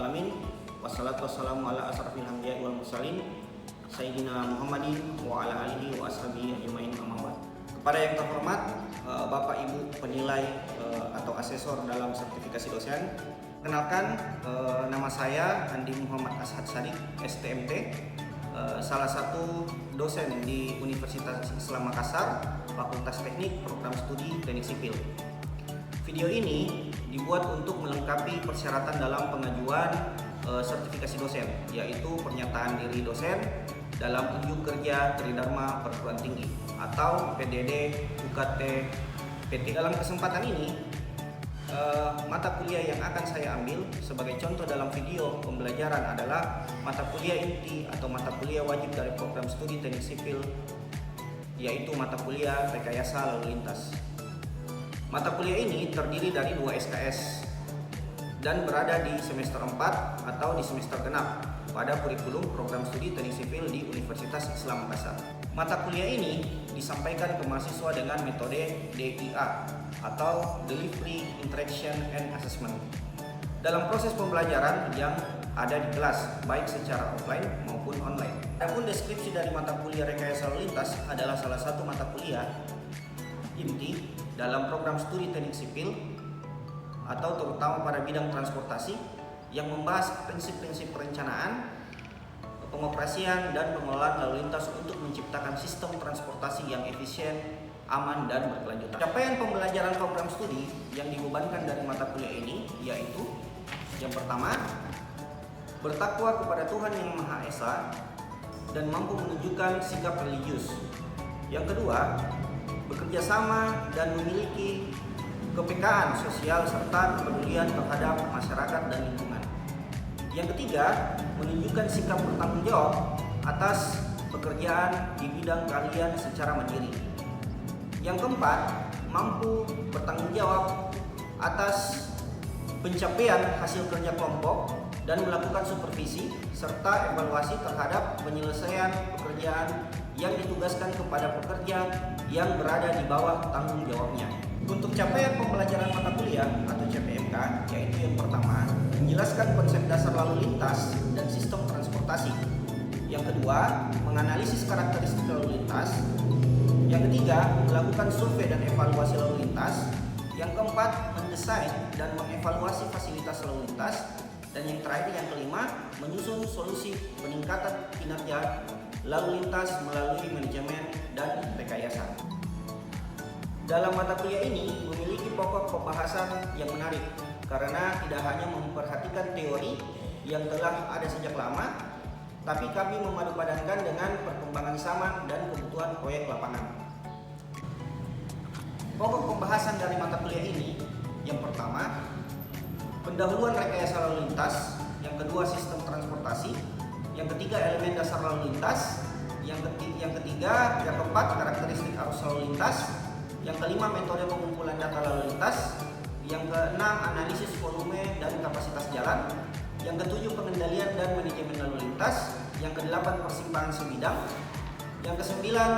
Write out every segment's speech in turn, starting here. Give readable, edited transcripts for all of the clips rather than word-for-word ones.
alamin. Wassalatu wassalamu ala asrafil anbiya'i wal mursalin Sayyidina Muhammadin wa ala alihi wa ashabihi ajmain, amma ba'd. Kepada yang terhormat Bapak Ibu penilai atau asesor dalam sertifikasi dosen, kenalkan nama saya Andi Muhammad Ashad Sadiq, STMT, salah satu dosen di Universitas Islam Makassar, Fakultas Teknik, Program Studi Teknik Sipil. Video ini dibuat untuk melengkapi persyaratan dalam pengajuan sertifikasi dosen, yaitu pernyataan diri dosen dalam unjuk kerja Tridharma Perguruan Tinggi atau PDD UKT PT. Dalam kesempatan ini, mata kuliah yang akan saya ambil sebagai contoh dalam video pembelajaran adalah mata kuliah inti atau mata kuliah wajib dari program studi teknik sipil, yaitu mata kuliah rekayasa lalu lintas. Mata kuliah ini terdiri dari 2 SKS dan berada di semester 4 atau di semester genap pada kurikulum program studi teknik sipil di Universitas Islam Makassar. Mata kuliah ini disampaikan ke mahasiswa dengan metode DIA atau Delivery, Interaction, and Assessment. Dalam proses pembelajaran yang ada di kelas, baik secara offline maupun online. Adapun deskripsi dari mata kuliah rekayasa lalu lintas adalah salah satu mata kuliah inti dalam program studi teknik sipil atau terutama pada bidang transportasi yang membahas prinsip-prinsip perencanaan, pengoperasian dan pengelolaan lalu lintas untuk menciptakan sistem transportasi yang efisien, aman dan berkelanjutan. Capaian pembelajaran program studi yang dibebankan dari mata kuliah ini yaitu yang pertama, bertakwa kepada Tuhan Yang Maha Esa dan mampu menunjukkan sikap religius. Yang kedua, bekerja sama dan memiliki kepekaan sosial serta kepedulian terhadap masyarakat dan lingkungan. Yang ketiga, menunjukkan sikap bertanggung jawab atas pekerjaan di bidang keahlian secara mandiri. Yang keempat, mampu bertanggung jawab atas pencapaian hasil kerja kelompok dan melakukan supervisi serta evaluasi terhadap penyelesaian pekerjaan yang ditugaskan kepada pekerja yang berada di bawah tanggung jawabnya. Untuk capaian pembelajaran mata kuliah atau CPMK, yaitu yang pertama, menjelaskan konsep dasar lalu lintas dan sistem transportasi. Yang kedua, menganalisis karakteristik lalu lintas. Yang ketiga, melakukan survei dan evaluasi lalu lintas. Yang keempat, mendesain dan mengevaluasi fasilitas lalu lintas. Dan yang terakhir, yang kelima, menyusun solusi peningkatan kinerja lalu lintas melalui manajemen dan rekayasa. Dalam mata kuliah ini memiliki pokok pembahasan yang menarik karena tidak hanya memperhatikan teori yang telah ada sejak lama, tapi kami memadupadankan dengan perkembangan zaman dan kebutuhan proyek lapangan. Pokok pembahasan dari mata kuliah ini yang pertama, pendahuluan rekayasa lalu lintas, yang kedua sistem transportasi, yang ketiga elemen dasar lalu lintas, yang keempat karakteristik arus lalu lintas, yang kelima metode pengumpulan data lalu lintas, yang keenam analisis volume dan kapasitas jalan, yang ketujuh pengendalian dan manajemen lalu lintas, yang kedelapan persimpangan sebidang, yang kesembilan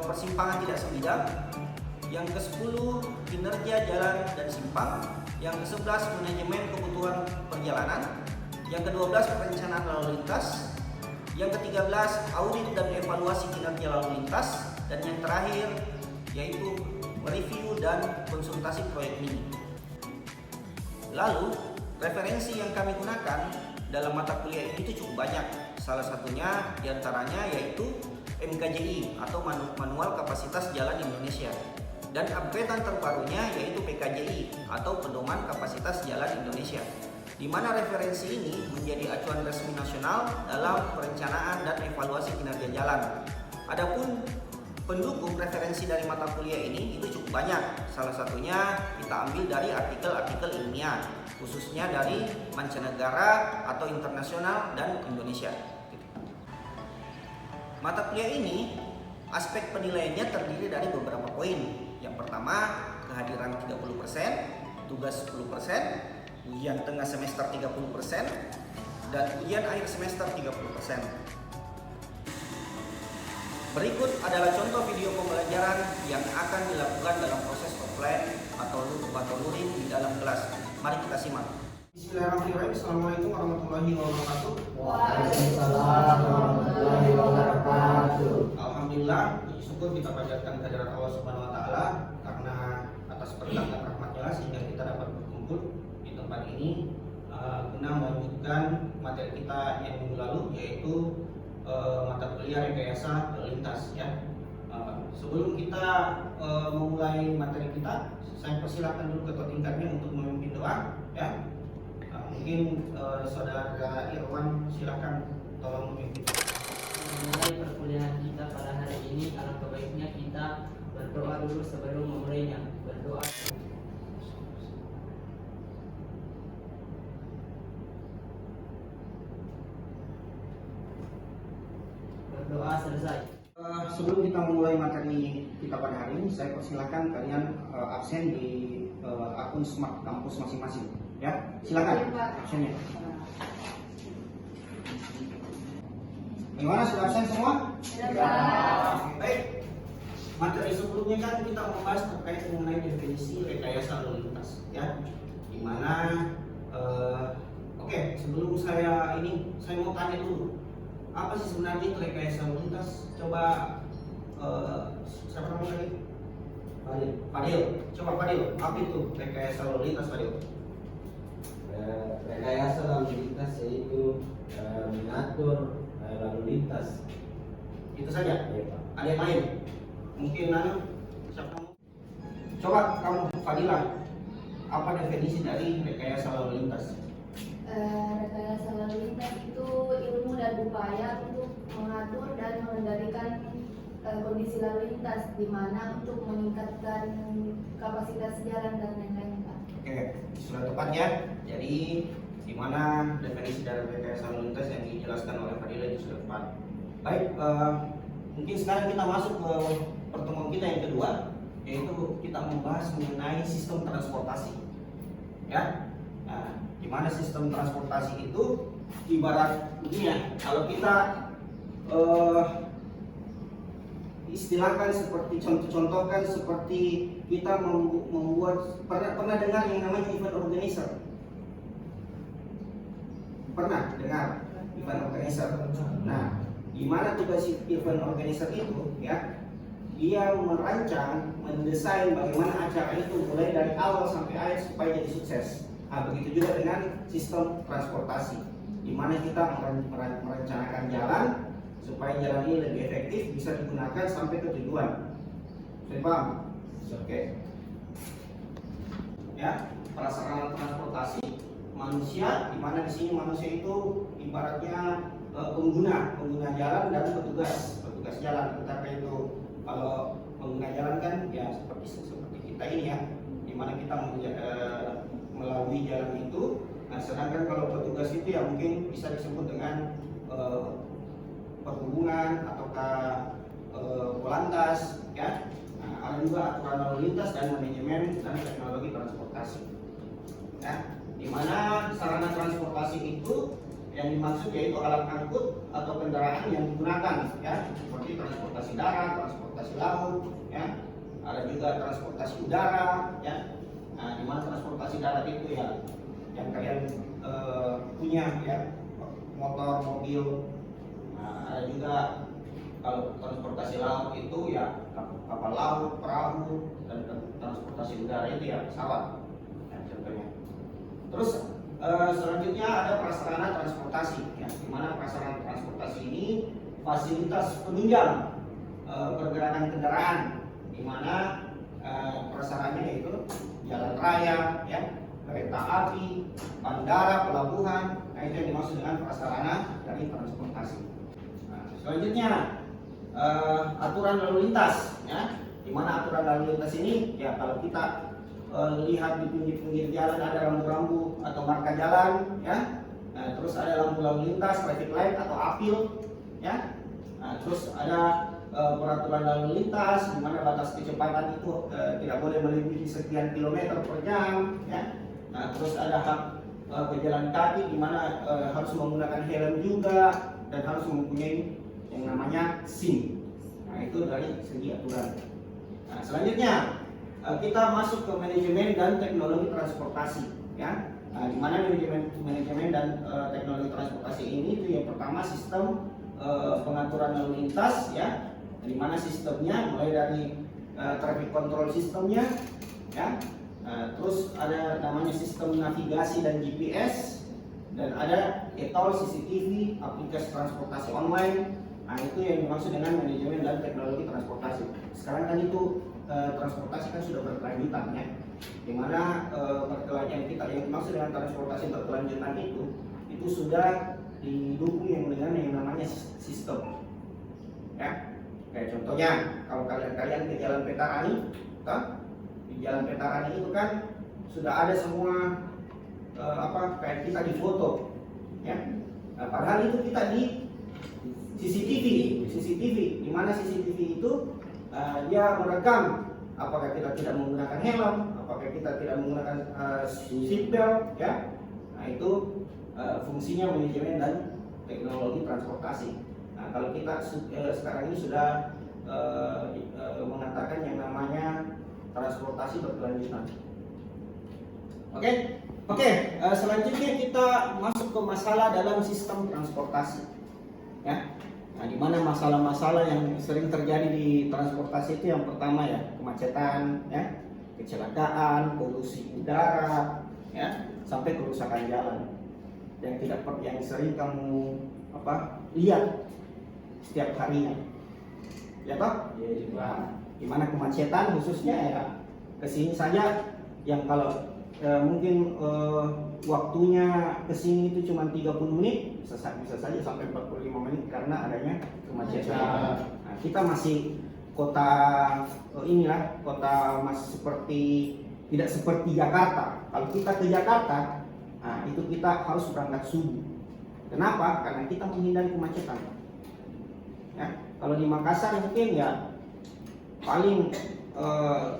persimpangan tidak sebidang, yang kesepuluh kinerja jalan dan simpang, yang kesebelas manajemen kebutuhan perjalanan, yang kedua-belas perencanaan lalu lintas, yang ke-13 audit dan evaluasi kinerja lalu lintas, dan yang terakhir yaitu mereview dan konsultasi proyek mini. Lalu referensi yang kami gunakan dalam mata kuliah ini itu cukup banyak. Salah satunya diantaranya yaitu MKJI atau Manual Kapasitas Jalan Indonesia, dan upgradean terbarunya yaitu PKJI atau Pedoman Kapasitas Jalan Indonesia, di mana referensi ini menjadi acuan resmi nasional dalam perencanaan dan evaluasi kinerja jalan. Adapun pendukung referensi dari mata kuliah ini itu cukup banyak. Salah satunya kita ambil dari artikel-artikel ilmiah, khususnya dari mancanegara atau internasional dan Indonesia. Mata kuliah ini aspek penilaiannya terdiri dari beberapa poin. Yang pertama, kehadiran 30%, tugas 10%, ujian tengah semester 30%, dan ujian akhir semester 30%. Berikut adalah contoh video pembelajaran yang akan dilakukan dalam proses offline atau luring di dalam kelas. Mari kita simak. Bismillahirrahmanirrahim. Assalamualaikum warahmatullahi warahmatullahi wabarakatuh. Waalaikumsalam warahmatullahi wabarakatuh. Alhamdulillah, puji syukur kita panjatkan kehadirat Allah Subhanahu wa taala karena atas berkat dan rahmat-Nya sehingga kita dapat berkumpul di tempat ini guna melanjutkan materi kita yang minggu lalu, yaitu mata kuliah rekayasa lalu lintas ya. Sebelum kita memulai materi kita, saya persilakan dulu ketua tingkatnya untuk memimpin doa ya. Mungkin saudara Irwan silakan tolong memimpin. Memulai perkuliahan kita pada hari ini, alangkah baiknya kita berdoa dulu sebelum memulainya. Berdoa. Berdoa selesai. Sebelum kita memulai materi kita pada hari ini, saya persilahkan kalian absen di akun Smart Kampus masing-masing. Ya, silakan absennya. Gimana, sudah absen semua? Baik. Materi sebelumnya kan kita membahas terkait mengenai definisi rekayasa lalu lintas, ya. Dimana, oke, sebelum saya mau tanya dulu. Apa sih sebenarnya itu rekayasa lalu lintas? Coba siapa namanya tadi? Fadil. Coba Fadil, apa itu rekayasa lalu lintas, Fadil? Rekayasa lalu lintas yaitu mengatur lalu lintas. Itu saja. Ya, Pak. Ada yang lain? Mungkin siapa? Coba kamu Fadila, apa definisi dari rekayasa lalu lintas? Rekayasa lalu lintas itu ilmu dan upaya untuk mengatur dan mengendalikan kondisi lalu lintas, di mana untuk meningkatkan kapasitas jalan dan lain-lain, Pak. Oke, sudah tepat ya. Jadi di mana definisi dari rekayasa lalu lintas yang dijelaskan oleh Fadila itu sudah tepat. Baik, mungkin sekarang kita masuk ke pertemuan kita yang kedua, yaitu kita membahas mengenai sistem transportasi. Ya, nah, di mana sistem transportasi itu ibarat ini ya, kalau kita istilahkan seperti contohkan seperti kita membuat pernah dengar yang namanya event organizer? Pernah dengar event organizer? Nah, gimana tugas event organizer itu ya? Dia merancang, mendesain bagaimana acara itu mulai dari awal sampai akhir supaya jadi sukses. Nah, begitu juga dengan sistem transportasi, di mana kita merencanakan jalan supaya jalan ini lebih efektif, bisa digunakan sampai ke tujuan. Sudah paham? Oke. Ya, prasarana transportasi manusia, di mana di sini manusia itu ibaratnya pengguna jalan dan petugas jalan. Tetapi itu kalau pengguna jalan kan ya seperti kita ini ya, di mana kita melalui jalan itu. Nah, sedangkan kalau petugas itu ya mungkin bisa disebut dengan perhubungan ataukah polantas ya. Nah, ada juga aturan lalu lintas dan manajemen dan teknologi transportasi. Ya, di mana sarana transportasi itu yang dimaksud yaitu alat angkut atau kendaraan yang digunakan ya, seperti transportasi darat, transportasi laut ya. Ada juga transportasi udara ya. Nah, di mana transportasi darat itu ya yang kalian punya ya, motor, mobil. Nah, ada juga kalau transportasi laut itu ya kapal laut, perahu, dan transportasi udara itu ya pesawat ya, contohnya. Terus selanjutnya ada prasarana transportasi ya, di mana prasarana transportasi ini fasilitas penunjang pergerakan kendaraan, di mana prasarannya yaitu jalan raya ya, kereta api, bandara, pelabuhan. Nah, itu yang dimaksud dengan prasarana dari transportasi. Nah, selanjutnya aturan lalu lintas ya, di mana aturan lalu lintas ini ya kalau kita lihat di pinggir-pinggir jalan ada rambu-rambu atau marka jalan ya. Nah, terus ada lampu lalu lintas, traffic light atau apil ya. Nah, terus ada peraturan lalu lintas di mana batas kecepatan itu tidak boleh melebihi sekian kilometer per jam ya. Nah, terus ada hak pejalan kaki di mana harus menggunakan helm juga dan harus mempunyai yang namanya SIM. Nah, itu dari segi aturan. Nah, selanjutnya kita masuk ke manajemen dan teknologi transportasi ya. Di mana manajemen dan teknologi transportasi ini itu yang pertama sistem pengaturan lalu lintas ya, di mana sistemnya mulai dari traffic control sistemnya ya, terus ada namanya sistem navigasi dan GPS, dan ada e-tol, CCTV, aplikasi transportasi online. Nah, itu yang dimaksud dengan manajemen dan teknologi transportasi. Sekarang kan itu transportasi kan sudah berkelanjutan ya, dimana berkelanjutan kita yang dimaksud dengan transportasi berkelanjutan itu sudah didukung dengan yang namanya sistem ya. Kayak contohnya kalau kalian ke Jalan Petarani, di Jalan Petarani itu kan sudah ada semua kayak kita di foto ya. Nah, padahal itu kita di CCTV, di mana CCTV itu dia merekam apakah kita tidak menggunakan helm, apakah kita tidak menggunakan seatbelt ya. Nah, itu fungsinya manajemen dan teknologi transportasi. Nah, kalau kita sekarang ini sudah mengatakan yang namanya transportasi berkelanjutan. Oke, selanjutnya kita masuk ke masalah dalam sistem transportasi ya. Nah, di mana masalah-masalah yang sering terjadi di transportasi itu yang pertama ya, kemacetan ya, kecelakaan, polusi udara ya, sampai kerusakan jalan yang sering kamu lihat setiap harinya ya toh. Di mana kemacetan khususnya ya, kesini saja yang kalau mungkin waktunya kesini itu cuma 30 menit, bisa saja sampai 45 menit karena adanya kemacetan. Nah, kita masih kota kota masih tidak seperti Jakarta. Kalau kita ke Jakarta, nah, itu kita harus berangkat subuh. Kenapa? Karena kita menghindari kemacetan. Ya, kalau di Makassar mungkin ya paling 30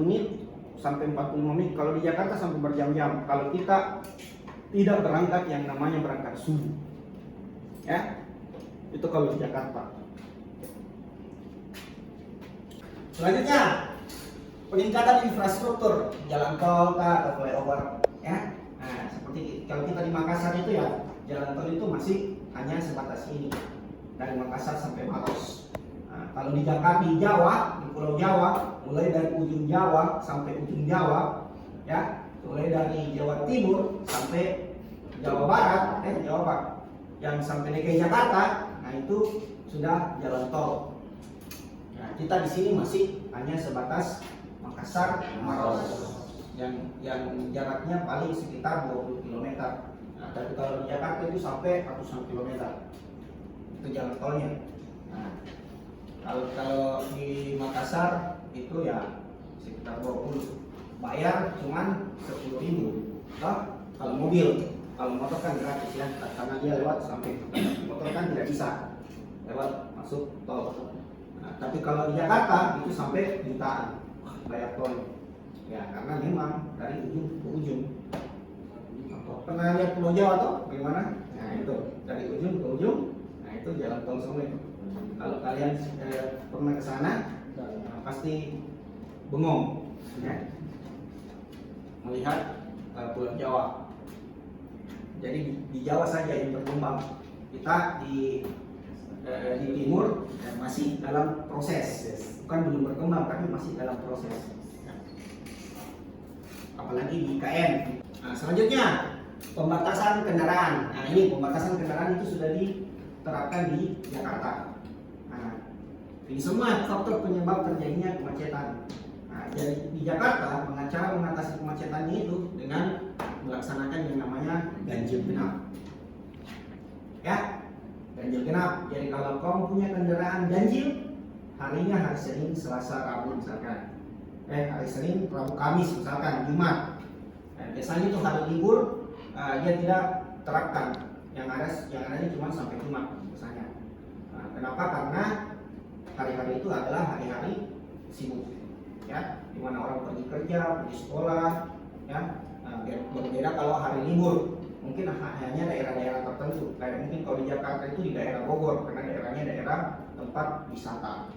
menit sampai 45 menit. Kalau di Jakarta sampai berjam-jam. Kalau kita tidak berangkat yang namanya berangkat subuh. Ya. Itu kalau di Jakarta. Selanjutnya, peningkatan infrastruktur jalan tol atau flyover ya. Nah, seperti kalau kita di Makassar itu ya, jalan tol itu masih hanya sebatas ini. Dari Makassar sampai Maros. Nah, kalau di Jakarta, di Jawa, di Pulau Jawa, mulai dari ujung Jawa sampai ujung Jawa, ya, mulai dari Jawa Timur sampai Jawa Barat, yang sampai DKI Jakarta, nah itu sudah jalan tol. Nah, kita di sini masih hanya sebatas Makassar, Maros, yang jaraknya paling sekitar 20 km. Nah, tapi kalau di Jakarta itu sampai ratusan kilometer. Itu jalan tolnya. Nah, kalau di Makassar itu ya sekitar 20, bayar cuman 10.000. Kalau mobil, kalau motor kan gratis ya, karena dia lewat sampai motor kan tidak bisa lewat masuk tol. Nah, tapi kalau di Jakarta itu sampai jutaan bayar tol. Ya karena memang dari ujung ke ujung. Pernah lihat Pulau Jawa tuh bagaimana? Nah itu dari ujung ke ujung. Nah itu jalan tol semua itu. Kalau kalian pernah ke sana, pasti bengong ya, melihat Pulau Jawa. Jadi di Jawa saja yang berkembang. Kita di timur masih dalam proses, bukan belum berkembang tapi masih dalam proses. Apalagi di IKN. Nah, selanjutnya pembatasan kendaraan. Nah ini pembatasan kendaraan itu sudah diterapkan di Jakarta. Nah, ini semua faktor penyebab terjadinya kemacetan. Nah, jadi di Jakarta cara mengatasi kemacetannya itu dengan melaksanakan yang namanya ganjil genap. Ya, ganjil genap. Jadi kalau kamu punya kendaraan ganjil, harinya hari Senin, Selasa, Rabu misalkan. Hari Senin, Rabu, Kamis misalkan, Jumat. Biasanya itu hari libur, dia tidak terapkan. Yang adanya cuma sampai Jumat biasanya. Nah, kenapa? Karena hari-hari itu adalah hari-hari sibuk, ya, di mana orang pergi kerja, pergi sekolah, ya. Nah, berbeda kalau hari libur, mungkin hanya daerah-daerah tertentu. Kayak mungkin kalau di Jakarta itu di daerah Bogor, karena daerahnya daerah tempat wisata.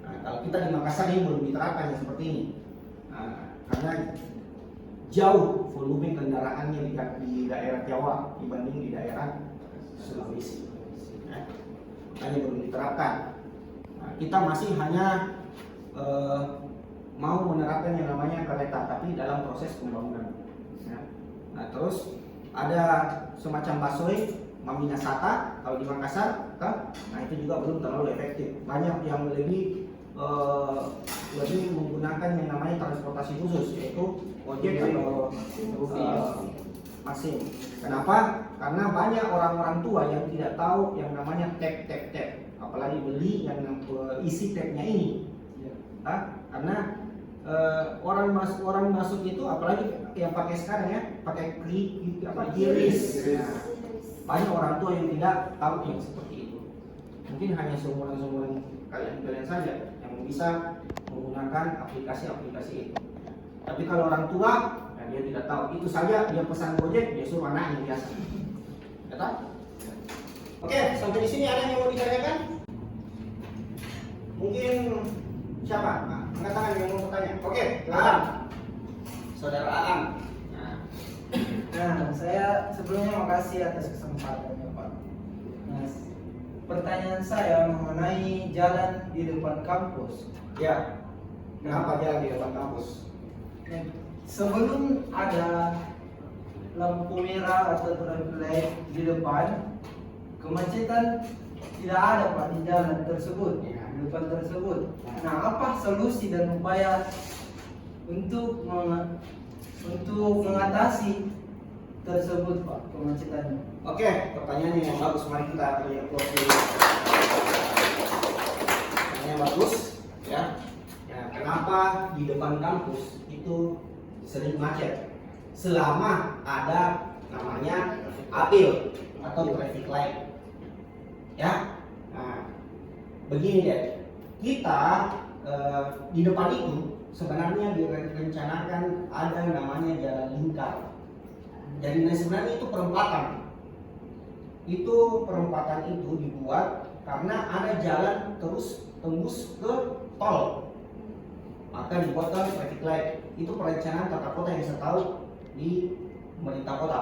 Nah, kalau kita di Makassar ini belum diterapkan yang seperti ini, karena jauh volume kendaraannya di daerah Jawa dibanding di daerah Sulawesi. Ya. Makanya belum diterapkan. Nah, kita masih hanya mau menerapkan yang namanya kereta, tapi dalam proses pembangunan. Ya. Nah, terus ada semacam busway Maminasata kalau di Makassar, kan? Nah itu juga belum terlalu efektif. Banyak yang lebih menggunakan yang namanya transportasi khusus, yaitu ojek atau mesin. Kenapa? Karena banyak orang-orang tua yang tidak tahu yang namanya tap, apalagi beli yang isi tapnya ini. Karena orang masuk itu, apalagi yang pakai sekarang ya, pakai QRIS. Nah, banyak orang tua yang tidak tahu yang seperti itu. Mungkin hanya seumuran kalian saja yang bisa menggunakan aplikasi itu. Tapi kalau orang tua, nah dia tidak tahu. Itu saja dia pesan Gojek, dia suruh anaknya biasa. Kata? Oke, sampai di sini ada yang mau ditanyakan? Mungkin siapa? Nah, angkat tangan yang mau bertanya. Oke, Aam. Saudara Aam. Nah, saya sebelumnya makasih atas kesempatannya, Pak. Nah, pertanyaan saya mengenai jalan di depan kampus. Ya, kenapa jalan di depan kampus? Nah, sebelum ada lampu merah atau traffic light di depan, kemacetan tidak ada, Pak, di jalan tersebut, di depan tersebut. Nah, apa solusi dan upaya untuk mengatasi tersebut, Pak, kemacetannya? Oke, pertanyaannya yang bagus. Mari kita beri aplaus dulu. Pertanyaannya bagus, ya. Kenapa di depan kampus itu sering macet? Selama ada namanya apil atau traffic light, ya. Nah, begini deh, kita di depan itu sebenarnya direncanakan ada namanya jalan lingkar. Jadi sebenarnya itu perempatan. Perempatan itu dibuat karena ada jalan terus tembus ke tol. Maka dibuatkan traffic light. Itu perencanaan tata kota yang saya tahu di pemerintah kota,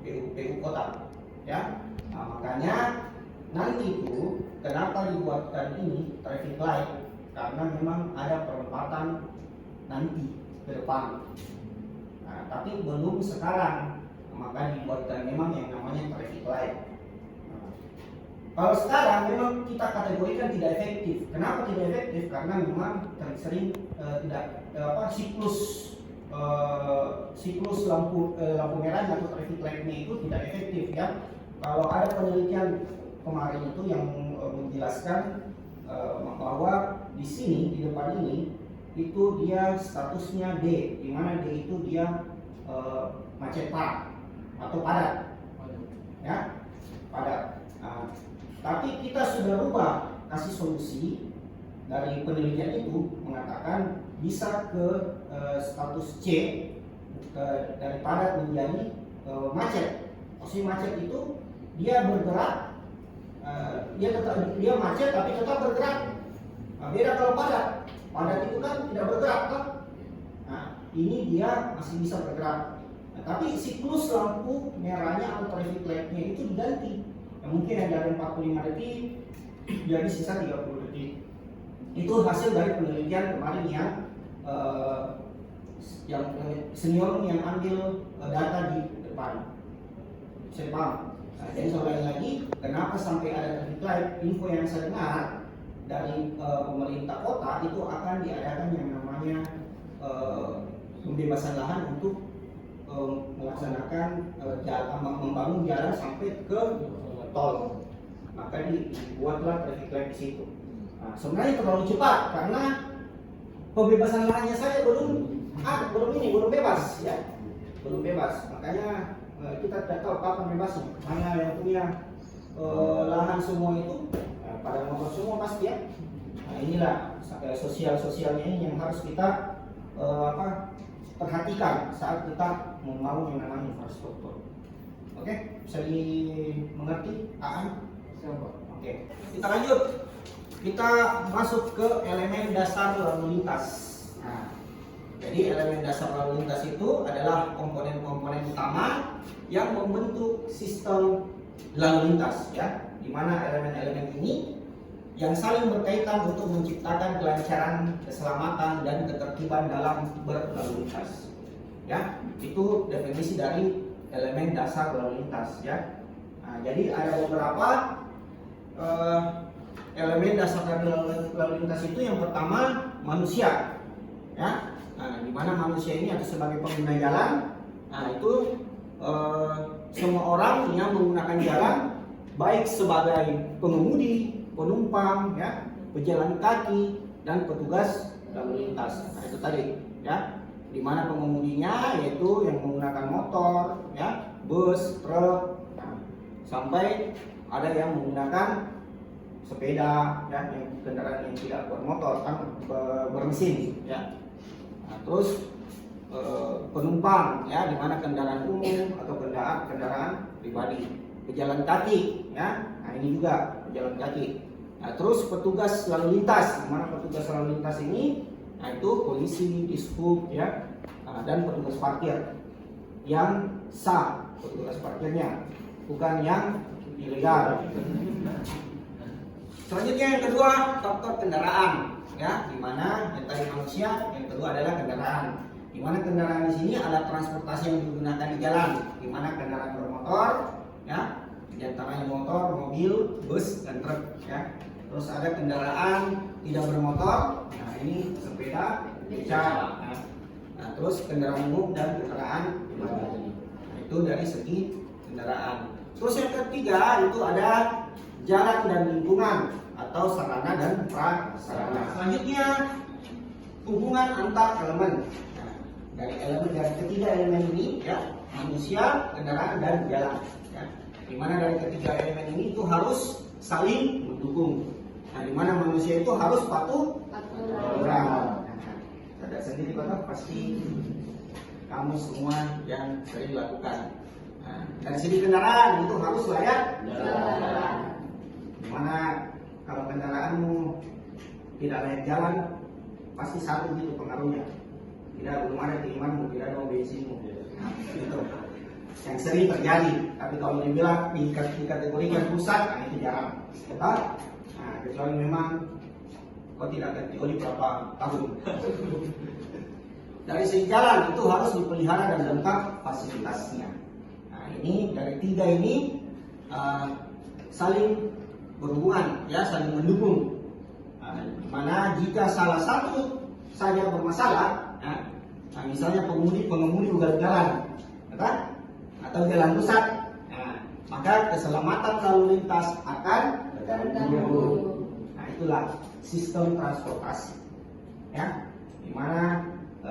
PU kota. Ya. Nah, makanya nanti itu kenapa dibuatkan ini traffic light? Karena memang ada perempatan nanti ke depan. Nah, tapi belum sekarang. Maka dibuatkan memang yang namanya traffic light. Nah, kalau sekarang memang kita kategorikan tidak efektif. Kenapa tidak efektif? Karena memang sering siklus lampu merah atau traffic lightnya itu tidak efektif, ya. Kalau ada penelitian kemarin itu yang menjelaskan bahwa di sini di depan ini itu dia statusnya D, di mana D itu dia macet parah atau padat, ya, padat. Nah, tapi kita sudah rubah, kasih solusi dari penelitian itu mengatakan bisa ke status C, dari padat menjadi macet. Maksudnya macet itu dia bergerak, dia macet tapi tetap bergerak. Nah, beda kalau padat itu kan tidak bergerak, kan? Nah, ini dia masih bisa bergerak. Nah, tapi siklus lampu merahnya atau traffic light-nya itu diganti. Nah, mungkin yang dari 45 detik jadi sisa 30 detik. Itu hasil dari penelitian kemarin yang senior yang ambil data di depan. Saya paham. Nah, jadi sekali lagi, kenapa sampai ada traffic light? Info yang saya dengar dari pemerintah kota itu akan diadakan yang namanya pembebasan lahan untuk melaksanakan membangun jalan sampai ke tol. Maka dibuatlah traffic light di situ. Nah, sebenarnya terlalu cepat karena pembebasan lahannya saya belum bebas, ya, belum bebas. Makanya kita tidak tahu kapan bebasnya. Hanya yang punya lahan semua itu pada motor semua pasti, ya. Nah, inilah sosialnya ini yang harus kita perhatikan saat kita membangun yang namanya infrastruktur. Oke, bisa dimengerti, Aan? Oke, kita lanjut. Kita masuk ke elemen dasar lalu lintas. Nah, Jadi elemen dasar lalu lintas itu adalah komponen-komponen utama yang membentuk sistem lalu lintas, ya, di mana elemen-elemen ini yang saling berkaitan untuk menciptakan kelancaran, keselamatan, dan ketertiban dalam berlalu lintas. Ya, itu definisi dari elemen dasar lalu lintas. Ya, nah, jadi ada beberapa elemen dasar dari lalu lintas itu. Yang pertama manusia, ya, nah, di mana manusia ini atau sebagai pengguna jalan, nah itu semua orang yang menggunakan jalan, baik sebagai pengemudi, penumpang, ya, pejalan kaki, dan petugas lalu lintas. Nah itu tadi, ya, di mana pengemudinya yaitu yang menggunakan motor, ya, bus, truk, nah, sampai ada yang menggunakan sepeda, ya, yang kendaraan yang tidak bermotor, kan bermesin, ya. Nah, terus penumpang, ya, di mana kendaraan umum atau kendaraan pribadi, pejalan kaki, ya, nah ini juga pejalan kaki. Nah, terus petugas lalu lintas, di mana petugas lalu lintas ini, nah itu polisi, dishub, ya, nah, dan petugas parkir yang sah, petugas parkirnya, bukan yang ilegal. Selanjutnya yang kedua, faktor kendaraan, ya, di mana yang tadi manusia, yang kedua adalah kendaraan. Di mana kendaraan di sini ada transportasi yang digunakan di jalan, di mana kendaraan bermotor, ya, di antaranya motor, mobil, bus, dan truk, ya. Terus ada kendaraan tidak bermotor, nah ini sepeda, beca, nah, terus kendaraan umum dan kendaraan pribadi. Nah, itu dari segi kendaraan. Terus yang ketiga itu ada jalan dan lingkungan atau sarana dan prasarana. Selanjutnya hubungan antar elemen. Nah, dari ketiga elemen ini, ya, manusia, kendaraan, dan jalan. Ya. Di mana dari ketiga elemen ini itu harus saling mendukung. Nah, di mana manusia itu harus patuh aturan. Ada sendiri kata pasti kamu semua yang sering lakukan. Nah, dari segi kendaraan itu harus layak jalan. Dimana kalau kendaraanmu tidak layak jalan, pasti satu gitu pengaruhnya. Belum ada keimanmu, tidak ada bensinmu. Nah, itu yang sering terjadi. Tapi kalau dibilang dikategorikan rusak, nah itu jarang. Nah, kecuali memang kau tidak ganti oli berapa tahun. Dari segi jalan itu harus dipelihara dan lengkap fasilitasnya. Nah, ini dari tiga ini saling berhubungan, ya, saling mendukung. Mana jika salah satu saja bermasalah, ya, nah, misalnya pengemudi ugal-ugalan, atau jalan rusak, nah, maka keselamatan lalu lintas akan terganggu. Nah, itulah sistem transportasi, ya, dimana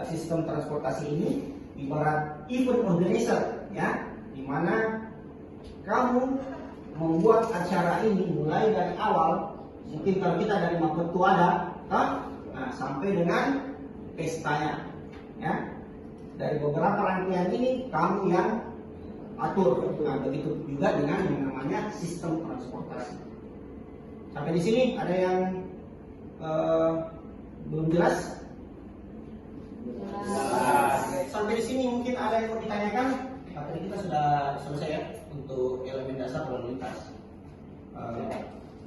sistem transportasi ini ibarat event organizer, ya, dimana kamu membuat acara ini mulai dari awal, mungkin kalau kita dari Mappetuada, nah, sampai dengan pestanya, ya, dari beberapa rangkaian ini kamu yang atur. Nah, begitu juga dengan yang namanya sistem transportasi. Sampai di sini ada yang belum jelas? Sampai di sini mungkin ada yang mau ditanyakan? Tadi kita sudah selesai, ya, untuk elemen dasar lalu lintas.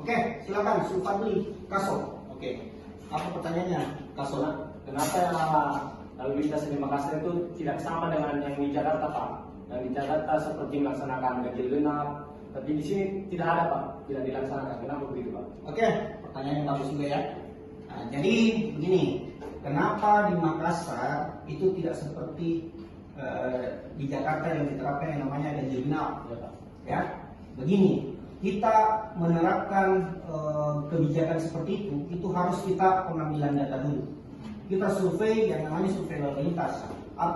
Oke, silakan Sulfadli Kaso. Oke, apa pertanyaannya, Kaso? Kenapa lalu lintas di Makassar itu tidak sama dengan yang di Jakarta, Pak? Yang di Jakarta seperti melaksanakan ganjil genap, tapi di sini tidak ada, Pak, tidak dilaksanakan. Kenapa begitu, Pak? Oke, pertanyaan yang bagus juga, ya. Nah, jadi begini, kenapa di Makassar itu tidak seperti di Jakarta yang diterapkan yang namanya ganjil genap? Ya, begini, kita menerapkan kebijakan seperti itu harus kita pengambilan data dulu. Kita survei yang namanya survei lalu lintas.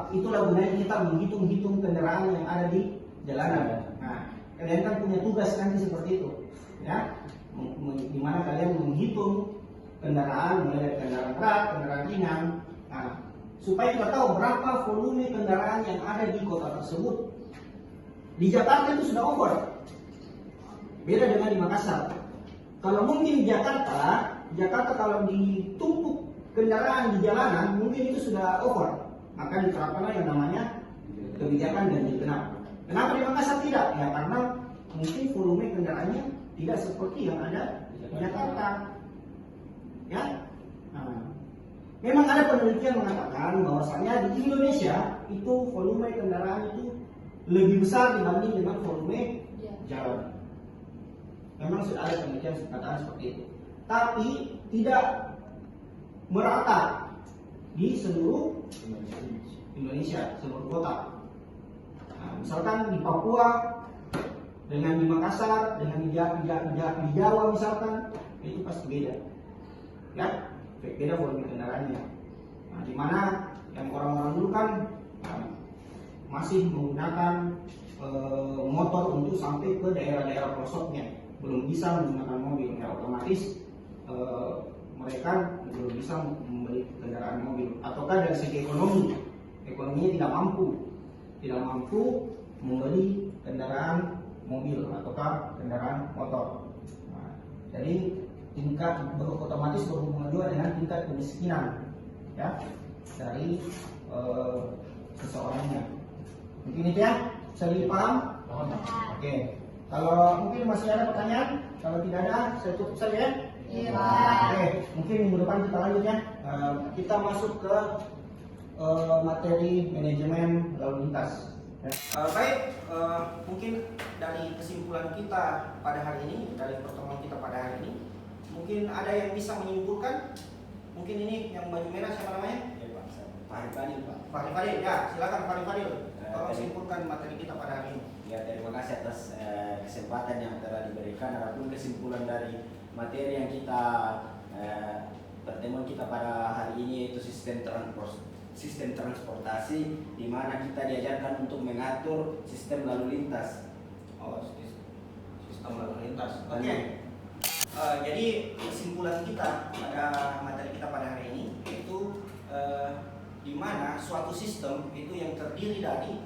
Itulah gunanya kita menghitung kendaraan yang ada di jalanan. Nah, kalian kan punya tugas nanti seperti itu, ya, di mana kalian menghitung kendaraan mulai dari kendaraan berat, kendaraan ringan. Nah, supaya kita tahu berapa volume kendaraan yang ada di kota tersebut. Di Jakarta itu sudah over, beda dengan di Makassar. Kalau mungkin di Jakarta kalau ditumpuk kendaraan di jalanan mungkin itu sudah over, maka diterapkanlah yang namanya kebijakan ganjil genap. Kenapa di Makassar tidak? Ya karena mungkin volume kendaraannya tidak seperti yang ada di Jakarta. Ya, memang ada penelitian mengatakan bahwasanya di Indonesia itu volume kendaraan itu lebih besar dibanding dengan volume jalan. Memang sudah ada penelitian mengatakan seperti itu, tapi tidak merata di seluruh Indonesia, seluruh kota. Nah, misalkan di Papua dengan di Makassar dengan di Jawa misalkan itu pasti beda, ya beda volume kendaraannya. Nah, di mana yang orang-orang dulu kan masih menggunakan motor untuk sampai ke daerah-daerah pelosoknya, belum bisa menggunakan mobil. Ya otomatis mereka belum bisa membeli kendaraan mobil, ataukah dari segi ekonominya tidak mampu membeli kendaraan mobil ataukah kendaraan motor. Nah, jadi tingkat otomatis berhubungan juga dengan tingkat kemiskinan ya dari seseorangnya. Mungkin itu ya, saya lebih paham. Oke. Kalau mungkin masih ada pertanyaan, kalau tidak ada saya tutup saja ya. Iya. Oke, mungkin minggu depan kita lanjut ya. Kita masuk ke materi manajemen lalu lintas. Baik, mungkin dari kesimpulan kita pada hari ini, dari pertemuan kita pada hari ini, mungkin ada yang bisa menyimpulkan. Mungkin ini yang baju merah siapa namanya? Ya Pak, Fahri Fadil Pak. Fahri Fadil, ya silakan Fahri Fadil. Tolong simpulkan materi kita pada hari ini. Ya, terima kasih atas kesempatan yang telah diberikan. Adapun kesimpulan dari materi yang kita pertemuan kita pada hari ini yaitu sistem transportasi, di mana kita diajarkan untuk mengatur sistem lalu lintas. Oh, sistem lalu lintas. Oke. Jadi kesimpulan kita pada materi kita pada hari ini yaitu di mana suatu sistem itu yang terdiri dari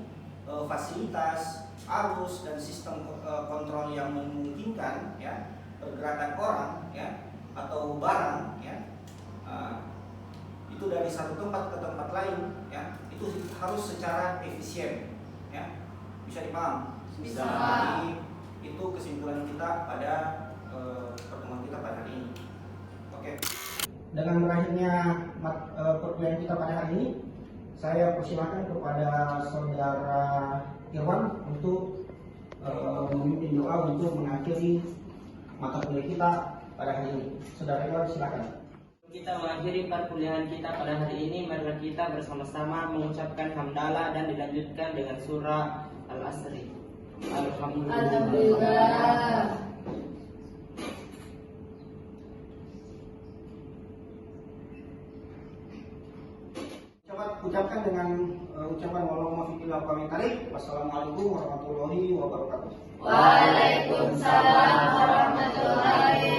fasilitas, arus dan sistem kontrol yang memungkinkan ya pergerakan orang ya atau barang ya itu dari satu tempat ke tempat lain ya itu harus secara efisien ya, bisa dipaham? Bisa. Jadi itu kesimpulan kita pada pertemuan kita pada hari ini. Oke. Dengan berakhirnya perkuliahan kita pada hari ini, saya persilakan kepada saudara Irwan untuk memimpin doa untuk mengakhiri mata kuliah kita pada hari ini. Saudara Irwan, silakan. Kita mengakhiri perkuliahan kita pada hari ini, mari kita bersama-sama mengucapkan hamdalah dan dilanjutkan dengan surah Al-Asri. Alhamdulillah. Ucapkan dengan ucapan Wassalamualaikum warahmatullahi wabarakatuh. Waalaikumsalam warahmatullahi